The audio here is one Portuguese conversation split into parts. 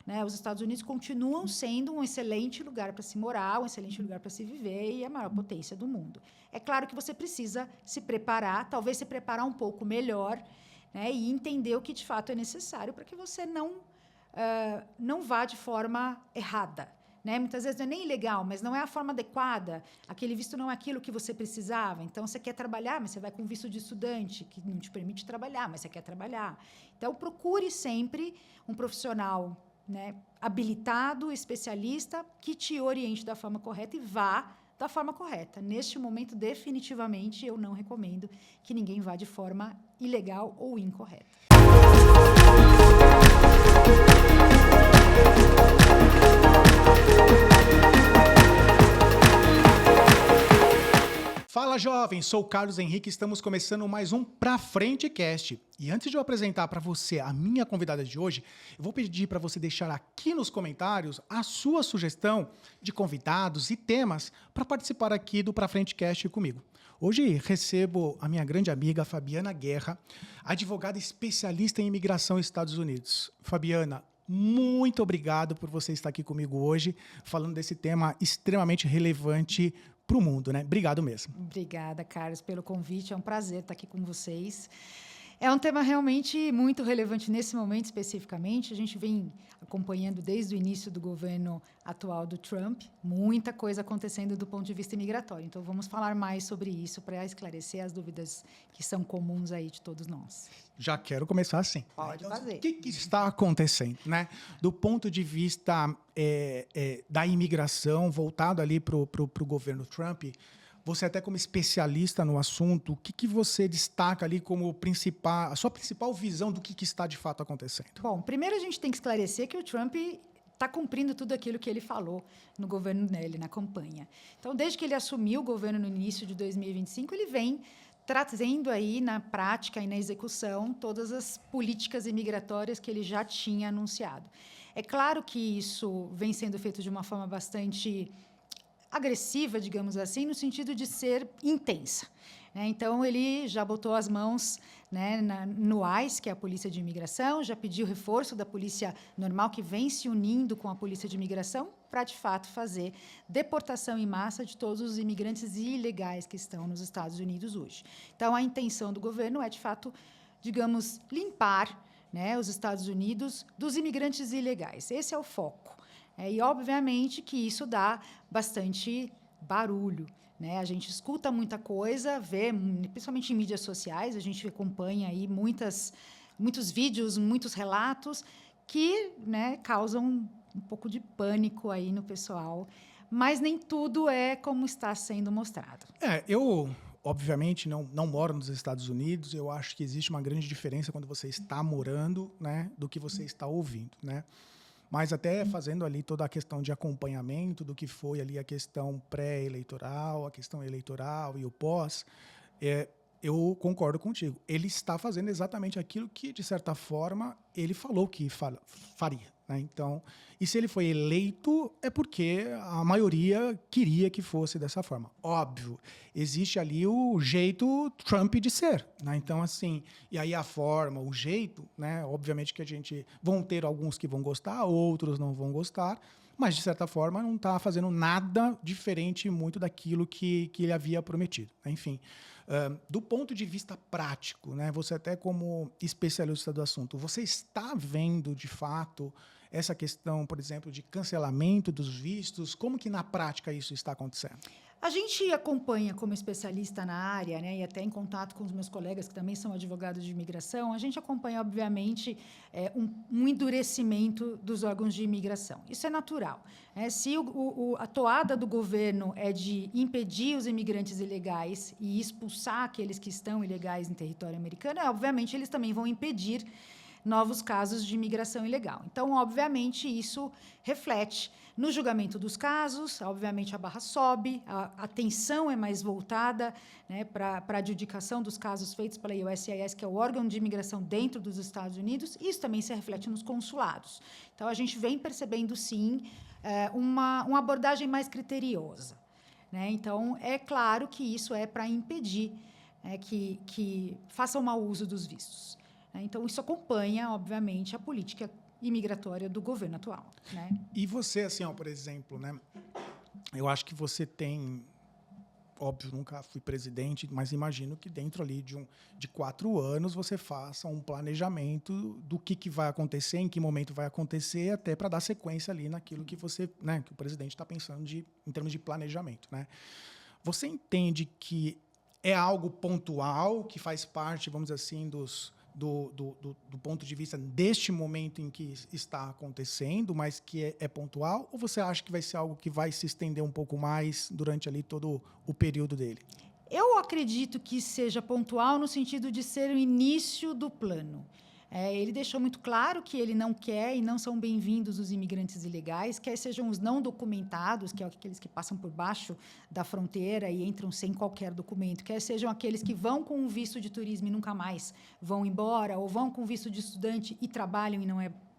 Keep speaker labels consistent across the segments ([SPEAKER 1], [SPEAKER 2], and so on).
[SPEAKER 1] né? Os Estados Unidos continuam sendo um excelente lugar para se morar, um excelente lugar para se viver e a maior potência do mundo. É claro que você precisa se preparar, talvez se preparar um pouco melhor, né? E entender o que de fato é necessário para que você não vá de forma errada. Né? Muitas vezes não é nem ilegal, mas não é a forma adequada. Aquele visto não é aquilo que você precisava. Então, você quer trabalhar, mas você vai com visto de estudante, que não te permite trabalhar, mas você quer trabalhar. Então, procure sempre um profissional, né, habilitado, especialista, que te oriente da forma correta e vá da forma correta. Neste momento, definitivamente, eu não recomendo que ninguém vá de forma ilegal ou incorreta.
[SPEAKER 2] Fala, jovem! Sou o Carlos Henrique e estamos começando mais um Pra Frente Cast. E antes de eu apresentar para você a minha convidada de hoje, eu vou pedir para você deixar aqui nos comentários a sua sugestão de convidados e temas para participar aqui do Pra Frente Cast comigo. Hoje recebo a minha grande amiga Fabiana Guerra, advogada especialista em imigração nos Estados Unidos. Fabiana, muito obrigado por você estar aqui comigo hoje, falando desse tema extremamente relevante para o mundo, né? Obrigado mesmo.
[SPEAKER 1] Obrigada, Carlos, pelo convite. É um prazer estar aqui com vocês. É um tema realmente muito relevante nesse momento especificamente. A gente vem acompanhando desde o início do governo atual do Trump, muita coisa acontecendo do ponto de vista imigratório. Então, vamos falar mais sobre isso para esclarecer as dúvidas que são comuns aí de todos nós.
[SPEAKER 2] Já quero começar assim.
[SPEAKER 1] Pode fazer.
[SPEAKER 2] O que está acontecendo, né? Do ponto de vista da imigração, voltado ali para o governo Trump, você até como especialista no assunto, o que você destaca ali como a sua principal visão do que está de fato acontecendo?
[SPEAKER 1] Bom, primeiro a gente tem que esclarecer que o Trump está cumprindo tudo aquilo que ele falou no governo dele, na campanha. Então, desde que ele assumiu o governo no início de 2025, ele vem trazendo aí na prática e na execução todas as políticas imigratórias que ele já tinha anunciado. É claro que isso vem sendo feito de uma forma bastante agressiva, digamos assim, no sentido de ser intensa. Então, ele já botou as mãos, né, no ICE, que é a Polícia de Imigração, já pediu reforço da Polícia Normal, que vem se unindo com a Polícia de Imigração, para, de fato, fazer deportação em massa de todos os imigrantes ilegais que estão nos Estados Unidos hoje. Então, a intenção do governo é, de fato, digamos, limpar, né, os Estados Unidos dos imigrantes ilegais. Esse é o foco. E, obviamente, que isso dá bastante barulho. Né? A gente escuta muita coisa, vê, principalmente em mídias sociais, a gente acompanha aí muitos vídeos, muitos relatos que, né, causam um pouco de pânico aí no pessoal, mas nem tudo é como está sendo mostrado.
[SPEAKER 2] Eu, obviamente, não moro nos Estados Unidos, eu acho que existe uma grande diferença quando você está morando, né, do que você está ouvindo, né? Mas até fazendo ali toda a questão de acompanhamento do que foi ali a questão pré-eleitoral, a questão eleitoral e o pós, eu concordo contigo. Ele está fazendo exatamente aquilo que, de certa forma, ele falou que faria. Né? Então, e se ele foi eleito, é porque a maioria queria que fosse dessa forma. Óbvio, existe ali o jeito Trump de ser. Né? Então, assim, e aí a forma, o jeito, né? Obviamente que a gente vão ter alguns que vão gostar, outros não vão gostar, mas, de certa forma, não está fazendo nada diferente muito daquilo que ele havia prometido. Enfim, do ponto de vista prático, né, você até como especialista do assunto, você está vendo, de fato, essa questão, por exemplo, de cancelamento dos vistos? Como que, na prática, isso está acontecendo?
[SPEAKER 1] A gente acompanha como especialista na área, né, e até em contato com os meus colegas que também são advogados de imigração, a gente acompanha, obviamente, um endurecimento dos órgãos de imigração. Isso é natural. Se a toada do governo é de impedir os imigrantes ilegais e expulsar aqueles que estão ilegais em território americano, obviamente, eles também vão impedir novos casos de imigração ilegal. Então, obviamente, isso reflete no julgamento dos casos, obviamente a barra sobe, a atenção é mais voltada, né, para a adjudicação dos casos feitos pela USCIS, que é o órgão de imigração dentro dos Estados Unidos. Isso também se reflete nos consulados. Então, a gente vem percebendo, sim, uma abordagem mais criteriosa. Né? Então, é claro que isso é para impedir que façam mau uso dos vistos. Então, isso acompanha, obviamente, a política imigratória do governo atual, né?
[SPEAKER 2] E você, assim, ó, por exemplo, né? Eu acho que você tem, óbvio, nunca fui presidente, mas imagino que dentro ali de 4 anos você faça um planejamento do que vai acontecer, em que momento vai acontecer, até para dar sequência ali naquilo que você, né, que o presidente está pensando em termos de planejamento, né? Você entende que é algo pontual, que faz parte, vamos dizer assim, do ponto de vista deste momento em que está acontecendo, mas que é pontual? Ou você acha que vai ser algo que vai se estender um pouco mais durante ali todo o período dele?
[SPEAKER 1] Eu acredito que seja pontual no sentido de ser o início do plano. Ele deixou muito claro que ele não quer e não são bem-vindos os imigrantes ilegais, quer sejam os não documentados, que é aqueles que passam por baixo da fronteira e entram sem qualquer documento, quer sejam aqueles que vão com um visto de turismo e nunca mais vão embora, ou vão com visto de estudante e trabalham e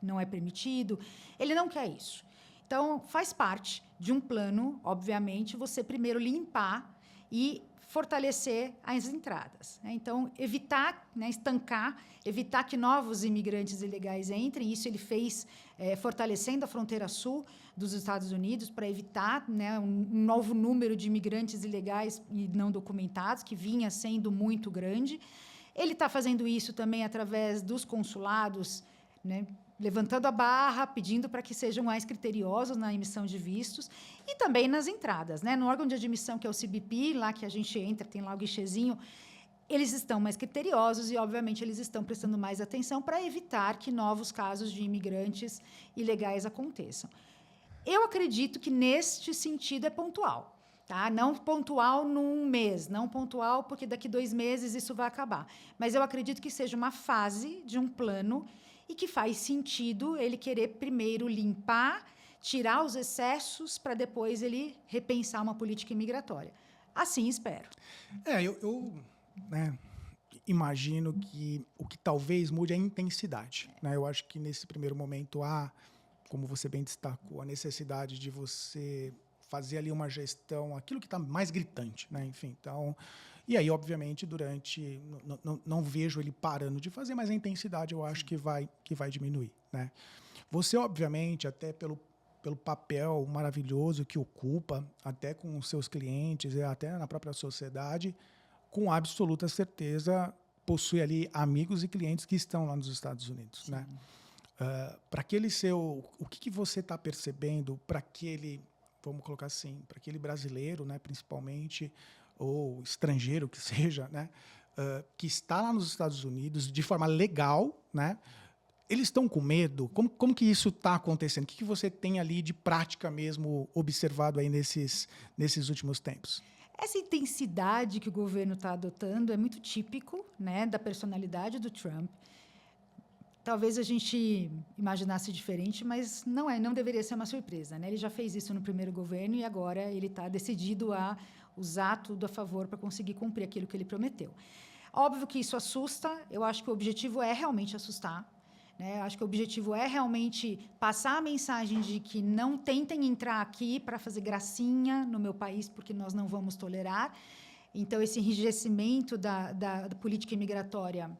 [SPEAKER 1] não é permitido. Ele não quer isso. Então, faz parte de um plano, obviamente, você primeiro limpar e fortalecer as entradas, né? Então, evitar, né, estancar, evitar que novos imigrantes ilegais entrem. Isso ele fez fortalecendo a fronteira sul dos Estados Unidos para evitar, né, um novo número de imigrantes ilegais e não documentados, que vinha sendo muito grande. Ele está fazendo isso também através dos consulados, né, levantando a barra, pedindo para que sejam mais criteriosos na emissão de vistos e também nas entradas, né? No órgão de admissão, que é o CBP, lá que a gente entra, tem lá o guichezinho, eles estão mais criteriosos e, obviamente, eles estão prestando mais atenção para evitar que novos casos de imigrantes ilegais aconteçam. Eu acredito que, neste sentido, é pontual. Tá? Não pontual num mês, não pontual porque daqui 2 meses isso vai acabar. Mas eu acredito que seja uma fase de um plano e que faz sentido ele querer primeiro limpar, tirar os excessos para depois ele repensar uma política imigratória. Assim espero.
[SPEAKER 2] Eu né, imagino que o que talvez mude é a intensidade, né? Eu acho que nesse primeiro momento há, como você bem destacou, a necessidade de você fazer ali uma gestão, aquilo que está mais gritante, né? Enfim, então... E aí, obviamente, durante... Não vejo ele parando de fazer, mas a intensidade eu acho que vai diminuir, né? Você, obviamente, até pelo papel maravilhoso que ocupa, até com os seus clientes, e até na própria sociedade, com absoluta certeza, possui ali amigos e clientes que estão lá nos Estados Unidos, né? Para aquele seu... O que você está percebendo para aquele... Vamos colocar assim, para aquele brasileiro, né, principalmente, ou estrangeiro que seja, né, que está lá nos Estados Unidos de forma legal, né? Eles estão com medo? Como que isso está acontecendo? O que você tem ali de prática mesmo observado aí nesses últimos tempos?
[SPEAKER 1] Essa intensidade que o governo está adotando é muito típico, né, da personalidade do Trump. Talvez a gente imaginasse diferente, mas não deveria ser uma surpresa, né? Ele já fez isso no primeiro governo e agora ele está decidido a usar tudo a favor para conseguir cumprir aquilo que ele prometeu. Óbvio que isso assusta, eu acho que o objetivo é realmente assustar, né? Eu acho que o objetivo é realmente passar a mensagem de que não tentem entrar aqui para fazer gracinha no meu país, porque nós não vamos tolerar. Então, esse enrijecimento da política imigratória,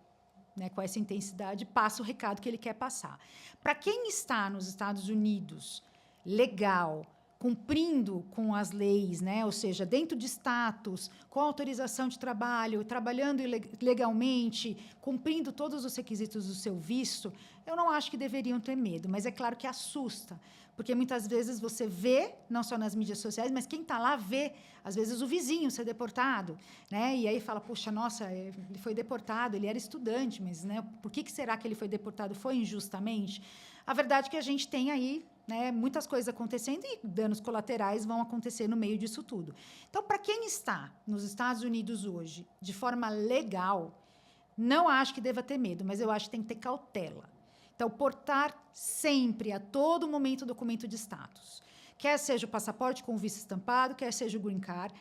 [SPEAKER 1] né, com essa intensidade, passa o recado que ele quer passar. Para quem está nos Estados Unidos, legal, cumprindo com as leis, né, ou seja, dentro de status, com autorização de trabalho, trabalhando legalmente, cumprindo todos os requisitos do seu visto, eu não acho que deveriam ter medo, mas é claro que assusta, porque muitas vezes você vê, não só nas mídias sociais, mas quem está lá vê, às vezes, o vizinho ser deportado, né? E aí fala, puxa, nossa, ele foi deportado, ele era estudante, mas, né, por que será que ele foi deportado? Foi injustamente? A verdade é que a gente tem aí, né, muitas coisas acontecendo e danos colaterais vão acontecer no meio disso tudo. Então, para quem está nos Estados Unidos hoje, de forma legal, não acho que deva ter medo, mas eu acho que tem que ter cautela. Então, portar sempre, a todo momento, o documento de status. Quer seja o passaporte com o visto estampado, quer seja o green card,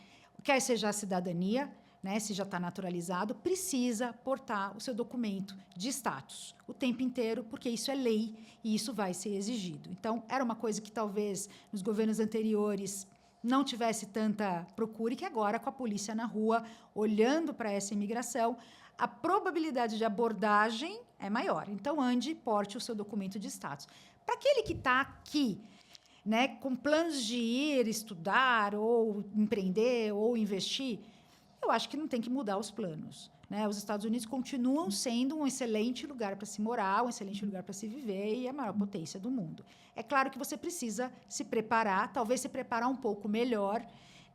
[SPEAKER 1] quer seja a cidadania, né, se já está naturalizado, precisa portar o seu documento de status o tempo inteiro, porque isso é lei e isso vai ser exigido. Então, era uma coisa que talvez nos governos anteriores não tivesse tanta procura e que agora, com a polícia na rua, olhando para essa imigração, a probabilidade de abordagem é maior. Então, ande, porte o seu documento de status. Para aquele que está aqui, né, com planos de ir estudar, ou empreender, ou investir, eu acho que não tem que mudar os planos. Né? Os Estados Unidos continuam sendo um excelente lugar para se morar, um excelente lugar para se viver e a maior potência do mundo. É claro que você precisa se preparar, talvez se preparar um pouco melhor,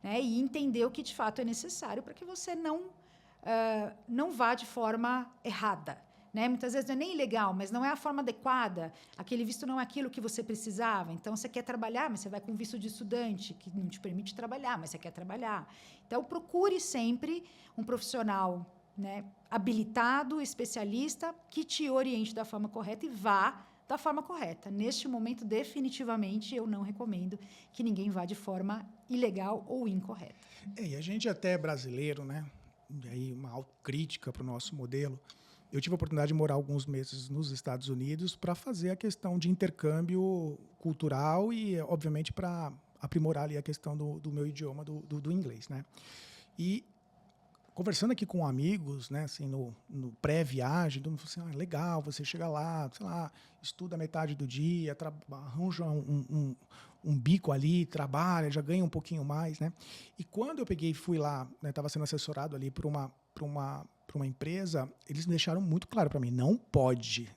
[SPEAKER 1] né, e entender o que de fato é necessário para que você não vá de forma errada. Né? Muitas vezes não é nem ilegal, mas não é a forma adequada. Aquele visto não é aquilo que você precisava. Então, você quer trabalhar, mas você vai com visto de estudante, que não te permite trabalhar, mas você quer trabalhar. Então, procure sempre um profissional, né, habilitado, especialista, que te oriente da forma correta e vá da forma correta. Neste momento, definitivamente, eu não recomendo que ninguém vá de forma ilegal ou incorreta.
[SPEAKER 2] E a gente até é brasileiro, né? E aí uma autocrítica para o nosso modelo. Eu tive a oportunidade de morar alguns meses nos Estados Unidos para fazer a questão de intercâmbio cultural e, obviamente, para aprimorar ali a questão do meu idioma, do inglês, né? E conversando aqui com amigos, né, assim, no pré-viagem, todo mundo falou assim, legal, você chega lá, sei lá, estuda metade do dia, arranja um bico ali, trabalha, já ganha um pouquinho mais, né? E quando eu peguei e fui lá, estava sendo assessorado ali por uma empresa, eles me deixaram muito claro para mim, não pode,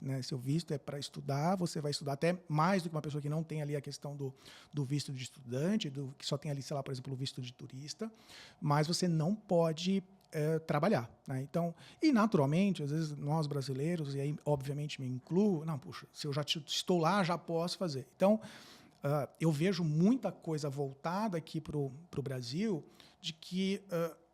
[SPEAKER 2] né? Seu visto é para estudar, você vai estudar até mais do que uma pessoa que não tem ali a questão do visto de estudante, que só tem ali, sei lá, por exemplo, o visto de turista, mas você não pode trabalhar, né? Então, e naturalmente, às vezes nós brasileiros, e aí obviamente me incluo, não, puxa, se eu já estou lá, já posso fazer. Então, eu vejo muita coisa voltada aqui para o Brasil, de que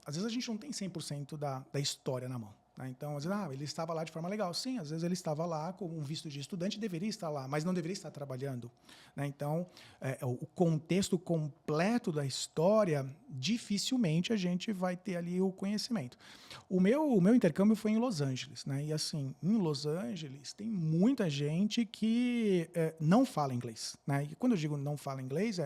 [SPEAKER 2] às vezes a gente não tem 100% da história na mão. Né? Então, às vezes, ele estava lá de forma legal. Sim, às vezes ele estava lá com um visto de estudante, deveria estar lá, mas não deveria estar trabalhando. Né? Então, o contexto completo da história, dificilmente a gente vai ter ali o conhecimento. O meu intercâmbio foi em Los Angeles. Né? E, assim, em Los Angeles, tem muita gente que não fala inglês. Né? E quando eu digo não fala inglês,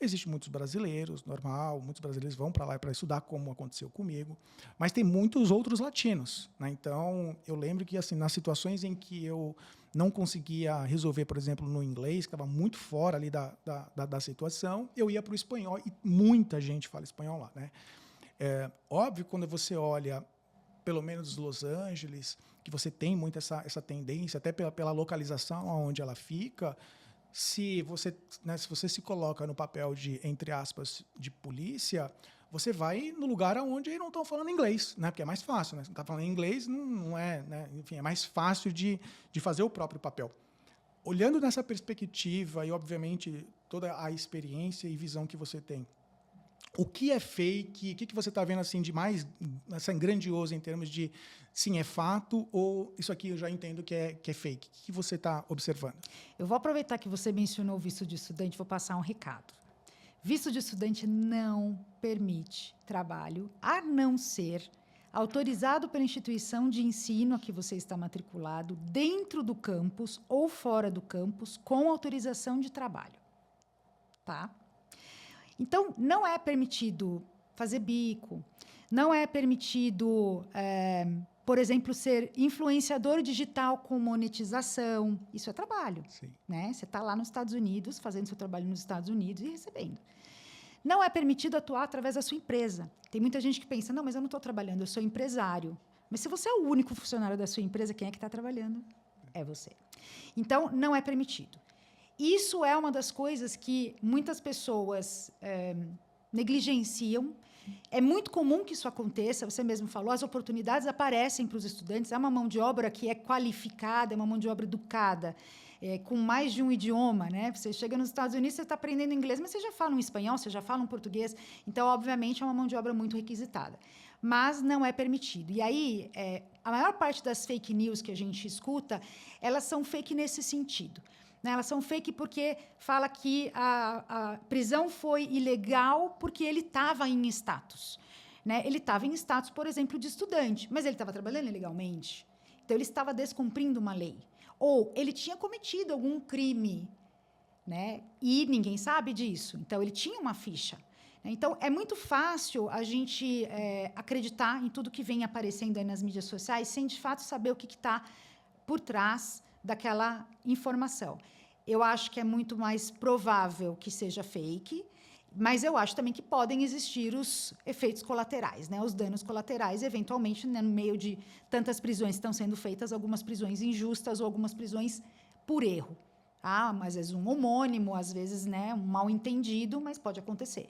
[SPEAKER 2] existem muitos brasileiros, normal, muitos brasileiros vão para lá para estudar, como aconteceu comigo, mas tem muitos outros latinos. Né? Então, eu lembro que, assim, nas situações em que eu não conseguia resolver, por exemplo, no inglês, que estava muito fora ali da situação, eu ia para o espanhol, e muita gente fala espanhol lá. Né? Óbvio, quando você olha, pelo menos Los Angeles, que você tem muito essa tendência, até pela localização onde ela fica. Se você se coloca no papel de, entre aspas, de polícia, você vai no lugar onde não estão falando inglês, né? Porque é mais fácil. Né? Se não está falando inglês, não é... Né? Enfim, é mais fácil de fazer o próprio papel. Olhando nessa perspectiva e, obviamente, toda a experiência e visão que você tem, o que é fake? O que você está vendo assim, de mais assim, grandioso em termos de sim, é fato ou isso aqui eu já entendo que é fake? O que você está observando?
[SPEAKER 1] Eu vou aproveitar que você mencionou o visto de estudante e vou passar um recado. Visto de estudante não permite trabalho, a não ser autorizado pela instituição de ensino a que você está matriculado dentro do campus ou fora do campus com autorização de trabalho. Tá? Então, não é permitido fazer bico, não é permitido, por exemplo, ser influenciador digital com monetização. Isso é trabalho.
[SPEAKER 2] Sim.
[SPEAKER 1] Né? Você está lá nos Estados Unidos, fazendo seu trabalho nos Estados Unidos e recebendo. Não é permitido atuar através da sua empresa. Tem muita gente que pensa, não, mas eu não estou trabalhando, eu sou empresário. Mas se você é o único funcionário da sua empresa, quem é que está trabalhando? É você. Então, não é permitido. Isso é uma das coisas que muitas pessoas negligenciam. É muito comum que isso aconteça, você mesmo falou, as oportunidades aparecem para os estudantes, é uma mão de obra que é qualificada, é uma mão de obra educada, com mais de um idioma. Né? Você chega nos Estados Unidos, você está aprendendo inglês, mas você já fala um espanhol, você já fala um português, então, obviamente, é uma mão de obra muito requisitada. Mas não é permitido. E aí, a maior parte das fake news que a gente escuta, elas são fake nesse sentido. Elas são fake porque fala que a prisão foi ilegal porque ele estava em status. Né? Ele estava em status, por exemplo, de estudante, mas ele estava trabalhando ilegalmente. Então, ele estava descumprindo uma lei. Ou ele tinha cometido algum crime, né? E ninguém sabe disso. Então, ele tinha uma ficha. Então, é muito fácil a gente acreditar em tudo que vem aparecendo aí nas mídias sociais sem, de fato, saber o que está por trás daquela informação. Eu acho que é muito mais provável que seja fake, mas eu acho também que podem existir os efeitos colaterais, né? Os danos colaterais, eventualmente, né, no meio de tantas prisões que estão sendo feitas, algumas prisões injustas ou algumas prisões por erro. Ah, às vezes um homônimo, às vezes, né, um mal-entendido, mas pode acontecer.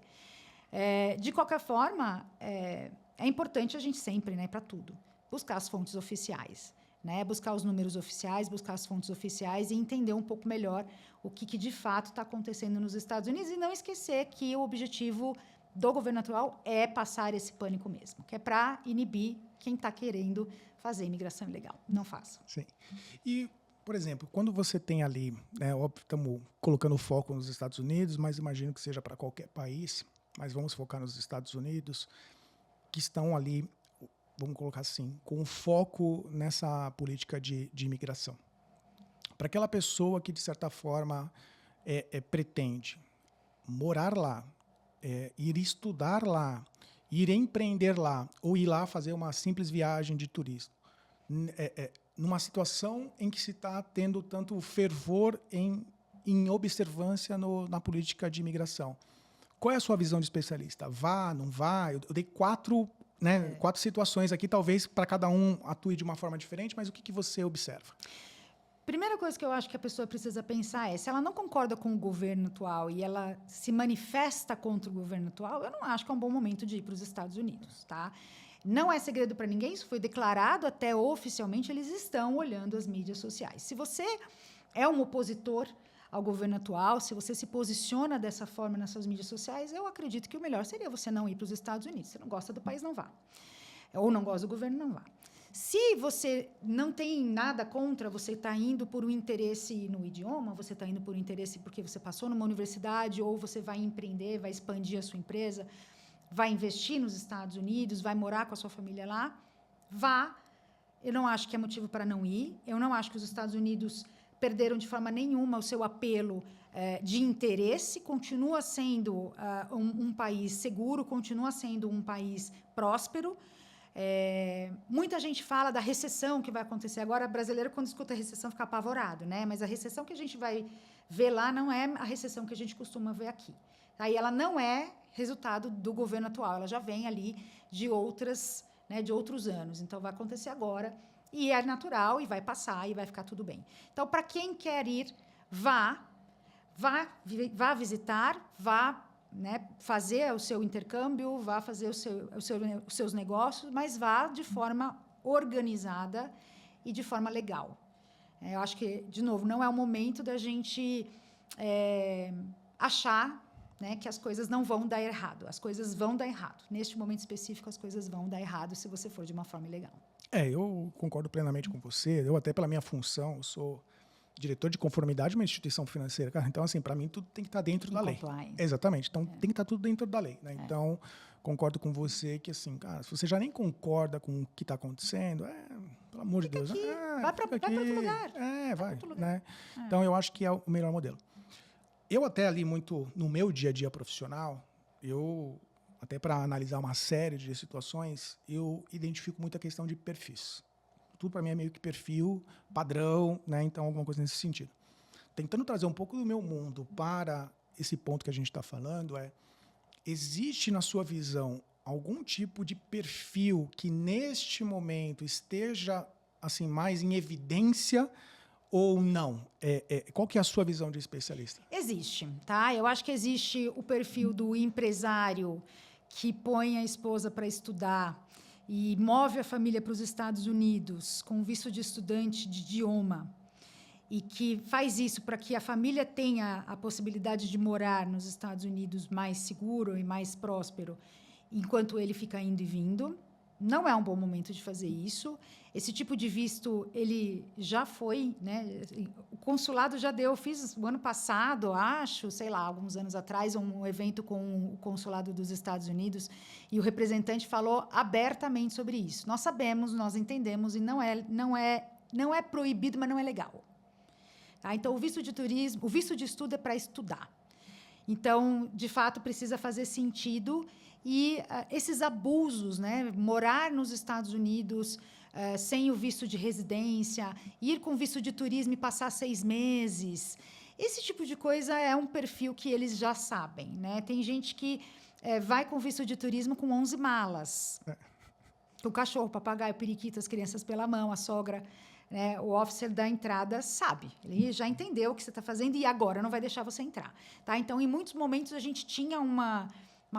[SPEAKER 1] De qualquer forma, é importante a gente sempre, né, para tudo, buscar as fontes oficiais, né, buscar os números oficiais, buscar as fontes oficiais e entender um pouco melhor o que de fato está acontecendo nos Estados Unidos e não esquecer que o objetivo do governo atual é passar esse pânico mesmo, que é para inibir quem está querendo fazer imigração ilegal. Não faça.
[SPEAKER 2] Sim. E, por exemplo, quando você tem ali, né, óbvio, estamos colocando foco nos Estados Unidos, mas imagino que seja para qualquer país, mas vamos focar nos Estados Unidos, que estão ali, vamos colocar assim, com foco nessa política de imigração. Para aquela pessoa que, de certa forma, pretende morar lá, ir estudar lá, ir empreender lá, ou ir lá fazer uma simples viagem de turismo, numa situação em que se está tendo tanto fervor em observância na política de imigração. Qual é a sua visão de especialista? Vá, não vá? Eu dei quatro situações aqui, talvez para cada um atue de uma forma diferente, mas o que você observa?
[SPEAKER 1] Primeira coisa que eu acho que a pessoa precisa pensar é, se ela não concorda com o governo atual e ela se manifesta contra o governo atual, eu não acho que é um bom momento de ir para os Estados Unidos, tá? Não é segredo para ninguém, isso foi declarado até oficialmente, eles estão olhando as mídias sociais. Se você é um opositor ao governo atual, se você se posiciona dessa forma nas suas mídias sociais, eu acredito que o melhor seria você não ir para os Estados Unidos. Se não gosta do país, não vá. Ou não gosta do governo, não vá. Se você não tem nada contra, você está indo por um interesse no idioma, você está indo por um interesse porque você passou numa universidade, ou você vai empreender, vai expandir a sua empresa, vai investir nos Estados Unidos, vai morar com a sua família lá, vá. Eu não acho que é motivo para não ir. Eu não acho que os Estados Unidos perderam de forma nenhuma o seu apelo de interesse. Continua sendo um país seguro, continua sendo um país próspero. Muita gente fala da recessão que vai acontecer. Agora, brasileiro, quando escuta recessão, fica apavorado, né? Mas a recessão que a gente vai ver lá não é a recessão que a gente costuma ver aqui. Aí ela não é resultado do governo atual, ela já vem ali de outros anos. Então, vai acontecer agora, e é natural, e vai passar, e vai ficar tudo bem. Então, para quem quer ir, vá visitar, vá, né, fazer o seu intercâmbio, vá fazer os seus negócios, mas vá de forma organizada e de forma legal. Eu acho que, de novo, não é o momento da gente achar, né, que as coisas não vão dar errado. As coisas vão dar errado. Neste momento específico, as coisas vão dar errado se você for de uma forma ilegal.
[SPEAKER 2] Eu concordo plenamente com você. Eu, até pela minha função, sou diretor de conformidade de uma instituição financeira. Cara, então, assim, para mim, tudo tem que estar dentro da lei. Exatamente. Então, tem que estar tudo dentro da lei, né? Então, concordo com você que, assim, cara, se você já nem concorda com o que está acontecendo, pelo amor de Deus.
[SPEAKER 1] Vai para outro lugar.
[SPEAKER 2] Vai. Né? Então, eu acho que é o melhor modelo. Eu até ali muito, no meu dia a dia profissional, até para analisar uma série de situações, eu identifico muito a questão de perfis. Tudo para mim é meio que perfil, padrão, né? Então, alguma coisa nesse sentido. Tentando trazer um pouco do meu mundo para esse ponto que a gente está falando, existe na sua visão algum tipo de perfil que neste momento esteja assim mais em evidência ou não? Qual que é a sua visão de especialista?
[SPEAKER 1] Existe, tá? Eu acho que existe o perfil do empresário que põe a esposa para estudar e move a família para os Estados Unidos com visto de estudante de idioma e que faz isso para que a família tenha a possibilidade de morar nos Estados Unidos mais seguro e mais próspero, enquanto ele fica indo e vindo. Não é um bom momento de fazer isso. Esse tipo de visto, ele já foi, né? O consulado já deu. Eu fiz o ano passado, acho, sei lá, alguns anos atrás, um evento com o consulado dos Estados Unidos e o representante falou abertamente sobre isso. Nós sabemos, nós entendemos e não é proibido, mas não é legal. Tá? Então, o visto de turismo, o visto de estudo é para estudar. Então, de fato, precisa fazer sentido. E esses abusos, né? Morar nos Estados Unidos sem o visto de residência, ir com visto de turismo e passar 6 meses, esse tipo de coisa é um perfil que eles já sabem, né? Tem gente que vai com visto de turismo com 11 malas. O cachorro, o papagaio, o periquito, as crianças pela mão, a sogra, né? O officer da entrada sabe. Ele já entendeu o que você está fazendo e agora não vai deixar você entrar. Tá? Então, em muitos momentos, a gente tinha uma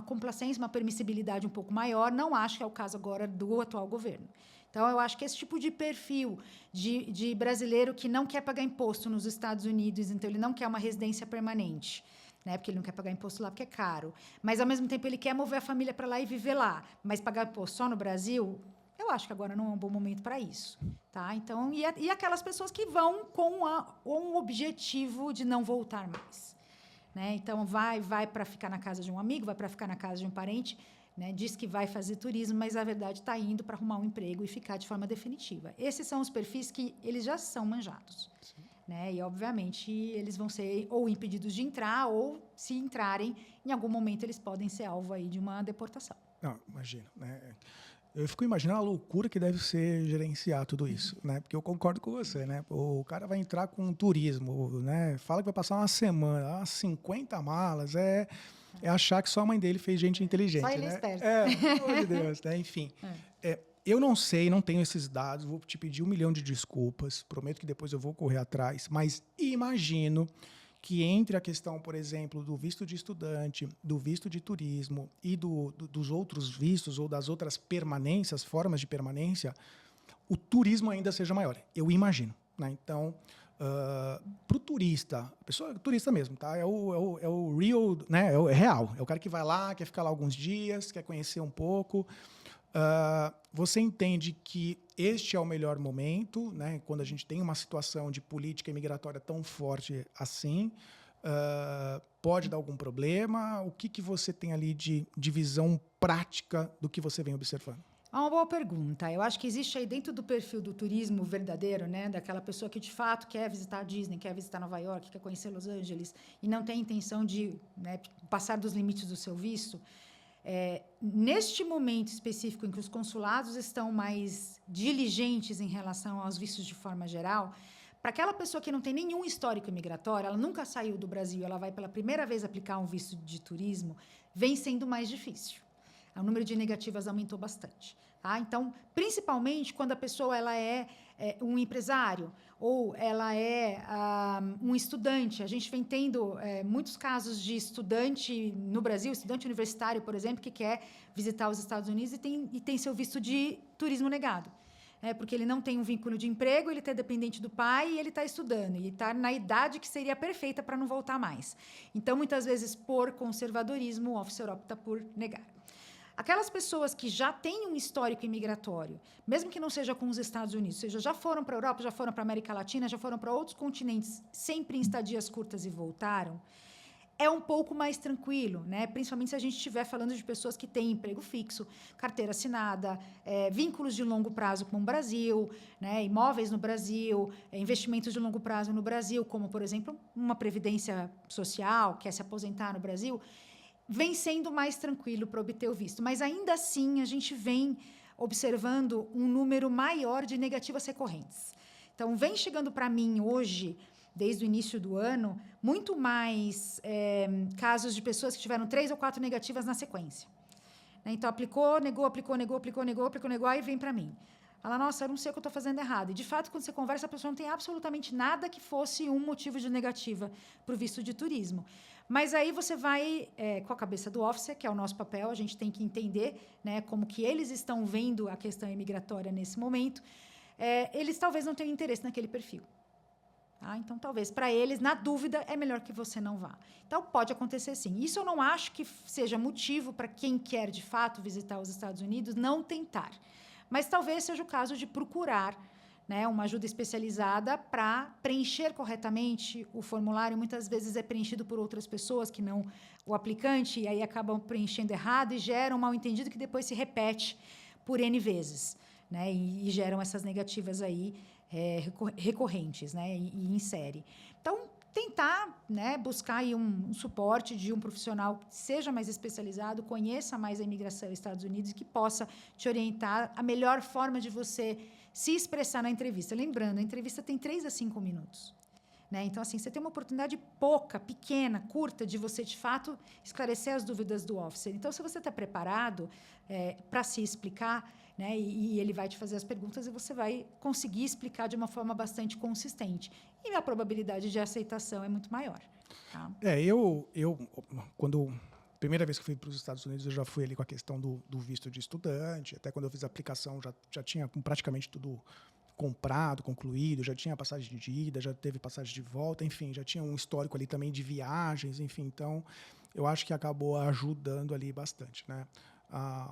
[SPEAKER 1] complacência, uma permissibilidade um pouco maior. Não acho que é o caso agora do atual governo. Então, eu acho que esse tipo de perfil de brasileiro que não quer pagar imposto nos Estados Unidos, então ele não quer uma residência permanente, né? Porque ele não quer pagar imposto lá porque é caro. Mas, ao mesmo tempo, ele quer mover a família para lá e viver lá. Mas pagar imposto só no Brasil, eu acho que agora não é um bom momento para isso. Tá? Então, e aquelas pessoas que vão com um objetivo de não voltar mais. Né? Então, vai para ficar na casa de um amigo, vai para ficar na casa de um parente, né? Diz que vai fazer turismo, mas, na verdade, está indo para arrumar um emprego e ficar de forma definitiva. Esses são os perfis que eles já são manjados. Né? E, obviamente, eles vão ser ou impedidos de entrar ou, se entrarem, em algum momento eles podem ser alvo aí de uma deportação.
[SPEAKER 2] Não, imagina, né? Eu fico imaginando a loucura que deve ser gerenciar tudo isso, né? Porque eu concordo com você, né? O cara vai entrar com turismo, né? Fala que vai passar uma semana, 50 malas, é achar que só a mãe dele fez gente inteligente,
[SPEAKER 1] só ele
[SPEAKER 2] né?
[SPEAKER 1] é esperto.
[SPEAKER 2] Pelo amor de Deus, né? Enfim. Eu não sei, não tenho esses dados, vou te pedir 1 milhão de desculpas, prometo que depois eu vou correr atrás, mas imagino que entre a questão, por exemplo, do visto de estudante, do visto de turismo e dos outros vistos ou das outras permanências, formas de permanência, o turismo ainda seja maior. Eu imagino. Né? Então, para o turista, a pessoa turista mesmo, tá? É o real, né? É real. É o cara que vai lá, quer ficar lá alguns dias, quer conhecer um pouco. Você entende que este é o melhor momento, né, quando a gente tem uma situação de política imigratória tão forte assim? Pode dar algum problema? O que você tem ali de visão prática do que você vem observando?
[SPEAKER 1] É uma boa pergunta. Eu acho que existe aí dentro do perfil do turismo verdadeiro, né, daquela pessoa que de fato quer visitar a Disney, quer visitar Nova York, quer conhecer Los Angeles e não tem intenção de, né, passar dos limites do seu visto. Neste momento específico em que os consulados estão mais diligentes em relação aos vistos de forma geral, para aquela pessoa que não tem nenhum histórico imigratório, ela nunca saiu do Brasil, ela vai pela primeira vez aplicar um visto de turismo, vem sendo mais difícil. O número de negativas aumentou bastante. Tá? Então, principalmente quando a pessoa ela é um empresário ou ela é um estudante. A gente vem tendo muitos casos de estudante no Brasil, estudante universitário, por exemplo, que quer visitar os Estados Unidos e tem seu visto de turismo negado. Porque ele não tem um vínculo de emprego, ele está dependente do pai e ele está estudando. E está na idade que seria perfeita para não voltar mais. Então, muitas vezes, por conservadorismo, o officer opta por negar. Aquelas pessoas que já têm um histórico imigratório, mesmo que não seja com os Estados Unidos, ou seja, já foram para a Europa, já foram para a América Latina, já foram para outros continentes, sempre em estadias curtas e voltaram, é um pouco mais tranquilo, né? Principalmente se a gente estiver falando de pessoas que têm emprego fixo, carteira assinada, vínculos de longo prazo com o Brasil, né? Imóveis no Brasil, investimentos de longo prazo no Brasil, como, por exemplo, uma previdência social, quer se aposentar no Brasil, vem sendo mais tranquilo para obter o visto. Mas, ainda assim, a gente vem observando um número maior de negativas recorrentes. Então, vem chegando para mim hoje, desde o início do ano, muito mais casos de pessoas que tiveram 3 ou 4 negativas na sequência. Então, aplicou, negou, aí vem para mim. Fala, nossa, eu não sei o que eu estou fazendo errado. E, de fato, quando você conversa, a pessoa não tem absolutamente nada que fosse um motivo de negativa para o visto de turismo. Mas aí você vai com a cabeça do officer, que é o nosso papel, a gente tem que entender, né, como que eles estão vendo a questão imigratória nesse momento. Eles talvez não tenham interesse naquele perfil. Tá? Então, talvez, para eles, na dúvida, é melhor que você não vá. Então, pode acontecer sim. Isso eu não acho que seja motivo para quem quer, de fato, visitar os Estados Unidos não tentar. Mas talvez seja o caso de procurar, né, uma ajuda especializada para preencher corretamente o formulário. Muitas vezes é preenchido por outras pessoas que não o aplicante, e aí acabam preenchendo errado e geram um mal-entendido que depois se repete por N vezes, né, e geram essas negativas aí recorrentes, né, e em série. Então, tentar, né, buscar aí um suporte de um profissional que seja mais especializado, conheça mais a imigração nos Estados Unidos e que possa te orientar a melhor forma de você se expressar na entrevista. Lembrando, a entrevista tem 3 a 5 minutos. Né? Então, assim, você tem uma oportunidade pequena, curta, de você, de fato, esclarecer as dúvidas do officer. Então, se você está preparado para se explicar, né, e ele vai te fazer as perguntas e você vai conseguir explicar de uma forma bastante consistente. E a probabilidade de aceitação é muito maior. Tá?
[SPEAKER 2] Quando primeira vez que fui para os Estados Unidos, eu já fui ali com a questão do visto de estudante. Até quando eu fiz a aplicação, já tinha praticamente tudo comprado, concluído, já tinha passagem de ida, já teve passagem de volta, enfim, já tinha um histórico ali também de viagens, enfim. Então, eu acho que acabou ajudando ali bastante, né?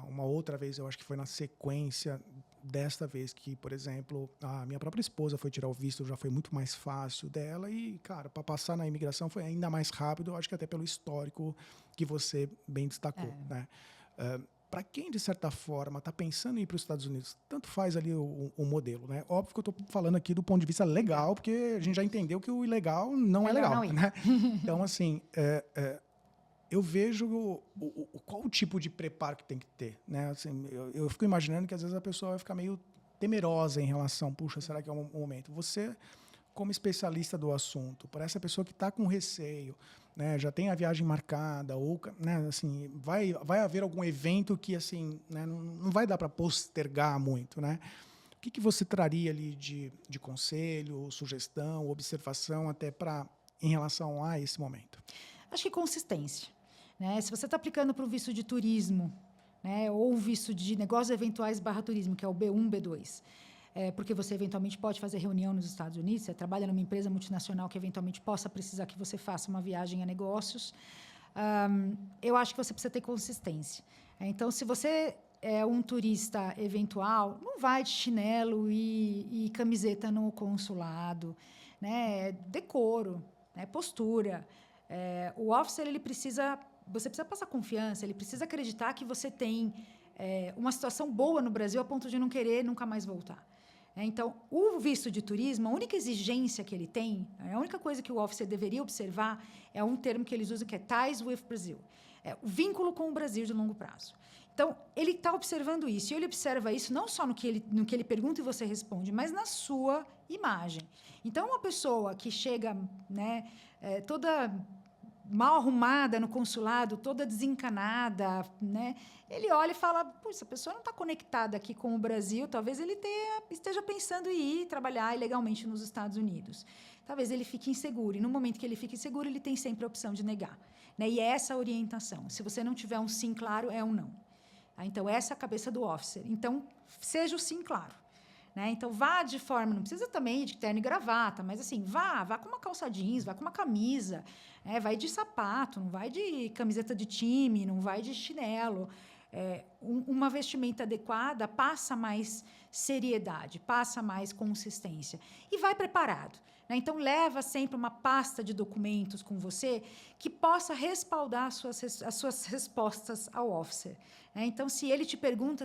[SPEAKER 2] Uma outra vez, eu acho que foi na sequência desta vez que, por exemplo, a minha própria esposa foi tirar o visto, já foi muito mais fácil dela e, cara, para passar na imigração foi ainda mais rápido, eu acho que até pelo histórico que você bem destacou, né? Para quem, de certa forma, está pensando em ir para os Estados Unidos, tanto faz ali o modelo, né? Óbvio que eu estou falando aqui do ponto de vista legal, porque a gente já entendeu que o ilegal não é legal, né? Então, assim, eu vejo qual o tipo de preparo que tem que ter, né? Assim, eu fico imaginando que às vezes a pessoa vai ficar meio temerosa em relação, puxa, será que é um momento? Você, como especialista do assunto, para essa pessoa que está com receio, né, já tem a viagem marcada, ou, né, assim, vai haver algum evento que assim, né, não vai dar para postergar muito, né? O que você traria ali de conselho, sugestão, observação até em relação a esse momento?
[SPEAKER 1] Acho que consistência. Né? Se você está aplicando para o visto de turismo, né, ou o visto de negócios eventuais / turismo, que é o B1, B2, porque você eventualmente pode fazer reunião nos Estados Unidos, você trabalha numa empresa multinacional que eventualmente possa precisar que você faça uma viagem a negócios, eu acho que você precisa ter consistência. Então, se você é um turista eventual, não vai de chinelo e camiseta no consulado, né? Decoro, né? Postura. O officer, você precisa passar confiança, ele precisa acreditar que você tem uma situação boa no Brasil a ponto de não querer nunca mais voltar. Então, o visto de turismo, a única exigência que ele tem, a única coisa que o officer deveria observar é um termo que eles usam que é ties with Brazil, o vínculo com o Brasil de longo prazo. Então, ele está observando isso, e ele observa isso não só no que ele pergunta e você responde, mas na sua imagem. Então, uma pessoa que chega, né, toda mal arrumada no consulado, toda desencanada, né? Ele olha e fala, essa pessoa não está conectada aqui com o Brasil, talvez ele esteja pensando em ir trabalhar ilegalmente nos Estados Unidos. Talvez ele fique inseguro, e no momento que ele fica inseguro, ele tem sempre a opção de negar. Né? E é essa a orientação. Se você não tiver um sim claro, é um não. Então, essa é a cabeça do officer. Então, seja o sim claro. Né? Então, vá de forma... Não precisa também de terno e gravata, mas, assim, vá com uma calça jeans, vá com uma camisa, vai de sapato, não vai de camiseta de time, não vai de chinelo. Uma vestimenta adequada passa mais seriedade, passa mais consistência. E vai preparado. Né? Então, leva sempre uma pasta de documentos com você que possa respaldar as suas respostas ao officer. Então, se ele te pergunta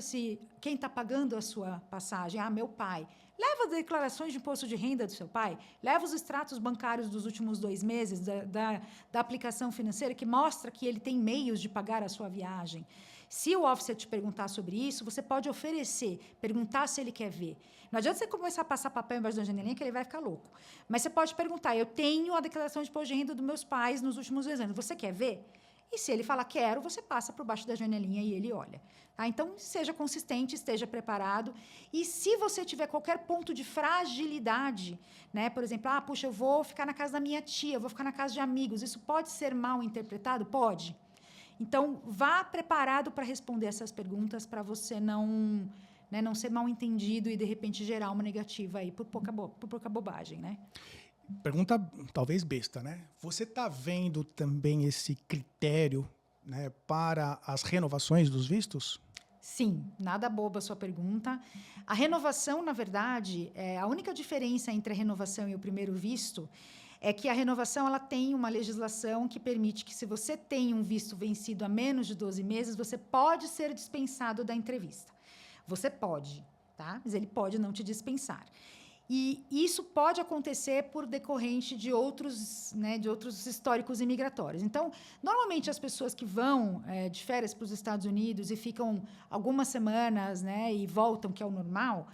[SPEAKER 1] quem está pagando a sua passagem, meu pai, leva as declarações de imposto de renda do seu pai, leva os extratos bancários dos últimos 2 meses da aplicação financeira que mostra que ele tem meios de pagar a sua viagem. Se o officer te perguntar sobre isso, você pode oferecer, perguntar se ele quer ver. Não adianta você começar a passar papel embaixo da janelinha que ele vai ficar louco. Mas você pode perguntar, eu tenho a declaração de imposto de renda dos meus pais nos últimos 2 anos, você quer ver? E se ele falar quero, você passa por baixo da janelinha e ele olha. Tá? Então, seja consistente, esteja preparado. E se você tiver qualquer ponto de fragilidade, né? Por exemplo, puxa, eu vou ficar na casa da minha tia, eu vou ficar na casa de amigos, isso pode ser mal interpretado? Pode. Então, vá preparado para responder essas perguntas para você não ser mal entendido e, de repente, gerar uma negativa aí por pouca bobagem, né?
[SPEAKER 2] Pergunta talvez besta, né? Você está vendo também esse critério, né, para as renovações dos vistos?
[SPEAKER 1] Sim, nada boba a sua pergunta. A renovação, na verdade, a única diferença entre a renovação e o primeiro visto é que a renovação ela tem uma legislação que permite que, se você tem um visto vencido há menos de 12 meses, você pode ser dispensado da entrevista. Você pode, tá? Mas ele pode não te dispensar. E isso pode acontecer por decorrente de outros, né, de outros históricos imigratórios. Então, normalmente, as pessoas que vão de férias para os Estados Unidos e ficam algumas semanas, né, e voltam, que é o normal,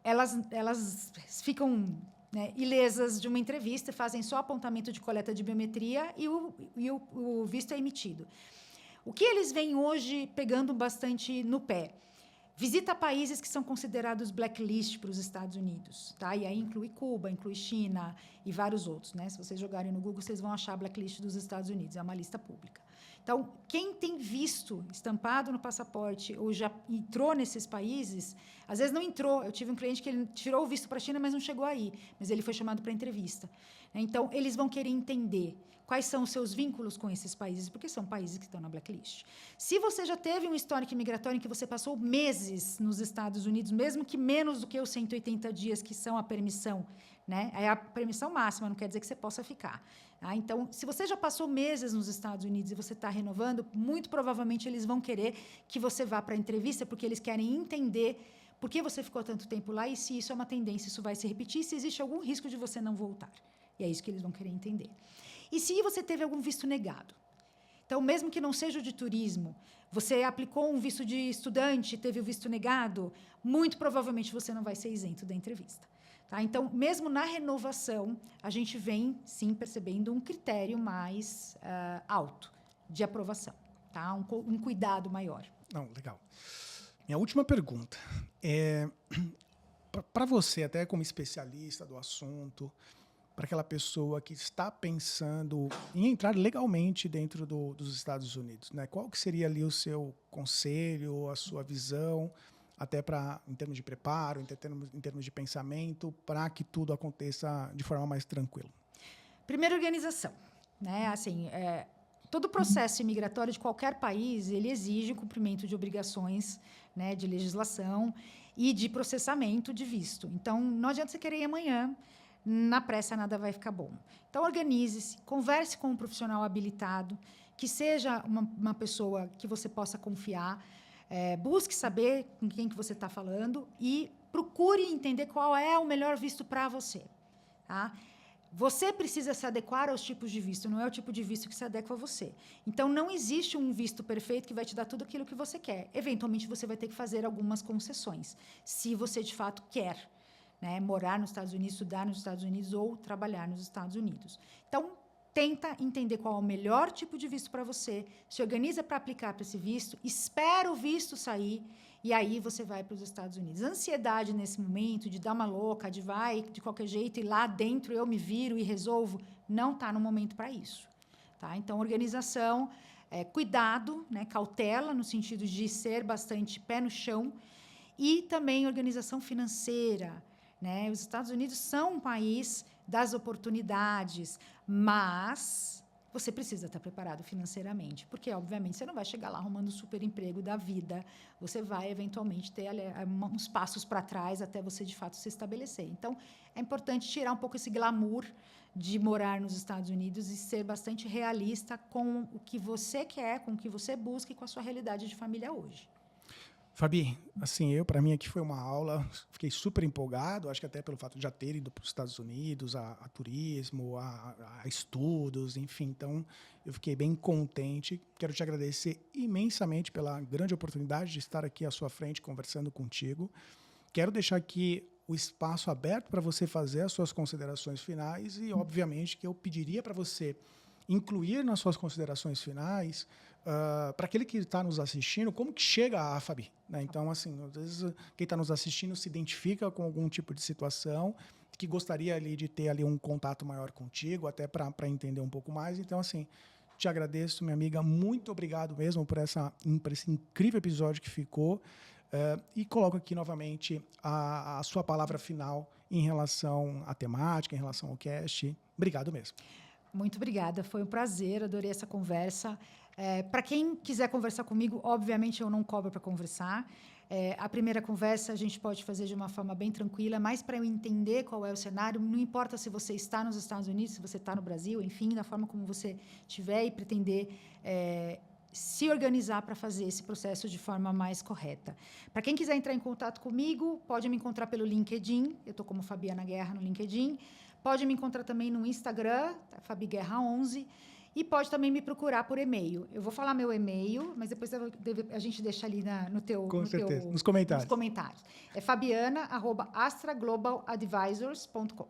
[SPEAKER 1] elas ficam, né, ilesas de uma entrevista, fazem só apontamento de coleta de biometria e o visto é emitido. O que eles vêm hoje pegando bastante no pé? Visita países que são considerados blacklist para os Estados Unidos, tá? E aí inclui Cuba, inclui China e vários outros, né? Se vocês jogarem no Google, vocês vão achar a blacklist dos Estados Unidos, é uma lista pública. Então, quem tem visto estampado no passaporte ou já entrou nesses países, às vezes não entrou. Eu tive um cliente que ele tirou o visto para a China, mas não chegou aí, mas ele foi chamado para entrevista. Então, eles vão querer entender quais são os seus vínculos com esses países, porque são países que estão na blacklist. Se você já teve um histórico migratório em que você passou meses nos Estados Unidos, mesmo que menos do que os 180 dias que são a permissão, né? É a permissão máxima, não quer dizer que você possa ficar. Tá? Então, se você já passou meses nos Estados Unidos e você está renovando, muito provavelmente eles vão querer que você vá para a entrevista, porque eles querem entender por que você ficou tanto tempo lá e se isso é uma tendência, isso vai se repetir, se existe algum risco de você não voltar. E é isso que eles vão querer entender. E se você teve algum visto negado? Então, mesmo que não seja o de turismo, você aplicou um visto de estudante, teve o visto negado, muito provavelmente você não vai ser isento da entrevista. Tá? Então, mesmo na renovação, a gente vem, sim, percebendo um critério mais alto de aprovação, tá? Um cuidado maior.
[SPEAKER 2] Não, legal. Minha última pergunta. Para você, até como especialista do assunto, para aquela pessoa que está pensando em entrar legalmente dentro dos Estados Unidos, né? Qual que seria ali o seu conselho, a sua visão, até em termos de preparo, em termos de pensamento, para que tudo aconteça de forma mais tranquila?
[SPEAKER 1] Primeiro, organização, né? Assim, todo processo imigratório de qualquer país, ele exige o cumprimento de obrigações, né, de legislação e de processamento de visto. Então, não adianta você querer ir amanhã. Na pressa, nada vai ficar bom. Então, organize-se, converse com um profissional habilitado, que seja uma pessoa que você possa confiar, busque saber com quem que você está falando e procure entender qual é o melhor visto para você. Tá? Você precisa se adequar aos tipos de visto, não é o tipo de visto que se adequa a você. Então, não existe um visto perfeito que vai te dar tudo aquilo que você quer. Eventualmente, você vai ter que fazer algumas concessões, se você, de fato, quer. Né, morar nos Estados Unidos, estudar nos Estados Unidos ou trabalhar nos Estados Unidos. Então, tenta entender qual é o melhor tipo de visto para você, se organiza para aplicar para esse visto, espera o visto sair e aí você vai para os Estados Unidos. A ansiedade nesse momento de dar uma louca, de vai de qualquer jeito e lá dentro eu me viro e resolvo, não está no momento para isso. Tá? Então, organização, cuidado, né, cautela, no sentido de ser bastante pé no chão e também organização financeira. Né? Os Estados Unidos são um país das oportunidades, mas você precisa estar preparado financeiramente, porque, obviamente, você não vai chegar lá arrumando o super emprego da vida, você vai, eventualmente, ter uns passos para trás até você, de fato, se estabelecer. Então, é importante tirar um pouco esse glamour de morar nos Estados Unidos e ser bastante realista com o que você quer, com o que você busca e com a sua realidade de família hoje.
[SPEAKER 2] Fabi, assim, para mim aqui foi uma aula, fiquei super empolgado, acho que até pelo fato de já ter ido para os Estados Unidos, a turismo, a estudos, enfim, então eu fiquei bem contente. Quero te agradecer imensamente pela grande oportunidade de estar aqui à sua frente conversando contigo. Quero deixar aqui o espaço aberto para você fazer as suas considerações finais e, obviamente, que eu pediria para você incluir nas suas considerações finais para aquele que está nos assistindo, como que chega a Fabi, né? Então, assim, às vezes quem está nos assistindo se identifica com algum tipo de situação que gostaria ali de ter ali um contato maior contigo, até para entender um pouco mais. Então, assim, te agradeço, minha amiga, muito obrigado mesmo por esse incrível episódio que ficou e coloco aqui novamente a sua palavra final em relação à temática, em relação ao cast. Obrigado mesmo.
[SPEAKER 1] Muito obrigada, foi um prazer, adorei essa conversa. Para quem quiser conversar comigo, obviamente eu não cobro para conversar. A primeira conversa a gente pode fazer de uma forma bem tranquila, mas para eu entender qual é o cenário, não importa se você está nos Estados Unidos, se você está no Brasil, enfim, da forma como você estiver e pretender se organizar para fazer esse processo de forma mais correta. Para quem quiser entrar em contato comigo, pode me encontrar pelo LinkedIn. Eu estou como Fabiana Guerra no LinkedIn. Pode me encontrar também no Instagram, FabiGuerra11. E pode também me procurar por e-mail. Eu vou falar meu e-mail, mas depois a gente deixa ali no teu...
[SPEAKER 2] Com certeza, nos comentários.
[SPEAKER 1] Nos comentários. É fabiana@astraglobaladvisors.com.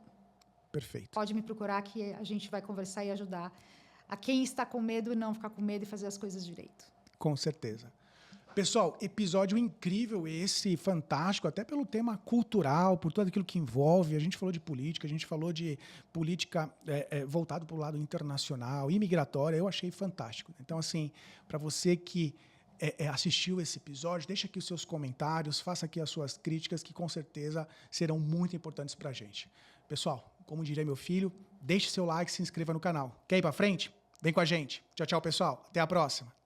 [SPEAKER 2] Perfeito.
[SPEAKER 1] Pode me procurar que a gente vai conversar e ajudar a quem está com medo e não ficar com medo e fazer as coisas direito.
[SPEAKER 2] Com certeza. Pessoal, episódio incrível esse, fantástico, até pelo tema cultural, por tudo aquilo que envolve. A gente falou de política, a gente falou de política voltado para o lado internacional, imigratória, eu achei fantástico. Então, assim, para você que assistiu esse episódio, deixa aqui os seus comentários, faça aqui as suas críticas, que com certeza serão muito importantes para a gente. Pessoal, como diria meu filho, deixe seu like e se inscreva no canal. Quer ir para frente? Vem com a gente. Tchau, tchau, pessoal. Até a próxima.